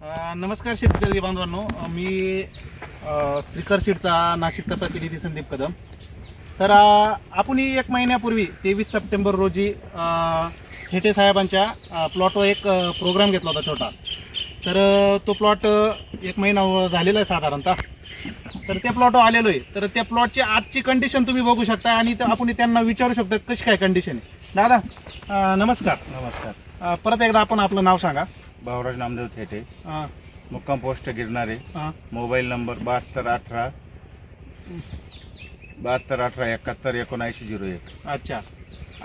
नमस्कार शेतकरी बांधवांनो, मी श्रीकर सीडचा नाशिकचा प्रतिनिधी संदीप कदम. तर आपण एक महिन्यापूर्वी 23 सप्टेंबर रोजी हेटे साहेबांच्या प्लॉटवर एक प्रोग्राम घेतला होता छोटा. तर तो प्लॉट एक महिना झालेला आहे साधारणतः. तर त्या प्लॉटवर आलेलो आहे. तर त्या प्लॉटची आजची कंडिशन तुम्ही बघू शकता आणि आपण त्यांना विचारू शकता कशी काय कंडिशन आहे. दादा नमस्कार. नमस्कार. परत एकदा आपण आपलं नाव सांगा. भावराज नामदेव थेटे, हां मुक्काम पोस्ट गिरणारे. हां मोबाईल नंबर 7218 71 अच्छा.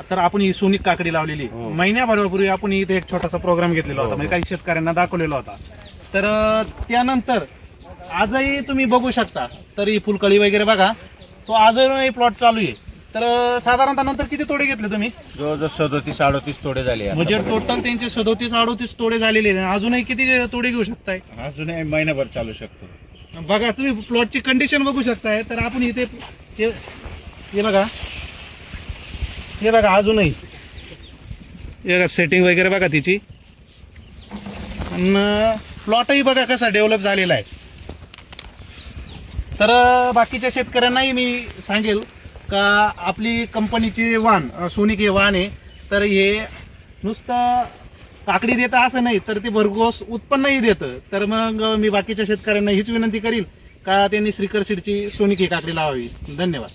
तर आपण ही सोनिक काकडी लावलेली हो. महिन्याभरापूर्वी आपण इथे एक छोटासा प्रोग्राम घेतलेला होता, हो. म्हणजे काही शेतकऱ्यांना दाखवलेला होता. तर त्यानंतर आजही तुम्ही बघू शकता. तर ही फुलकळी वगैरे बघा, तो आजही प्लॉट चालू आहे. तर साधारणतः नंतर किती तोडे घेतले तुम्ही? जवळजवळ 37-38 तोडे झाले. म्हणजे टोटल त्यांचे 37-38 तोडे झालेले आहे. अजूनही किती तोडे घेऊ शकताय? अजूनही महिनाभर चालू शकतो. बघा तुम्ही प्लॉटची कंडिशन बघू शकताय. तर आपण इथे हे बघा, हे बघा अजूनही हे बघा सेटिंग वगैरे बघा तिची. आणि प्लॉटही बघा कसा डेव्हलप झालेला आहे. तर बाकीच्या शेतकऱ्यांनाही मी सांगेल का आपली कंपनीची वाण सोनिक हे वाण आहे. तर हे नुसतं काकडी देतं असं नाही, तर ते भरघोस उत्पन्नही देतं. तर मग मी बाकीच्या शेतकऱ्यांना हीच विनंती करील का त्यांनी श्रीकर सीडची सोनिक ही काकडी लावावी. धन्यवाद.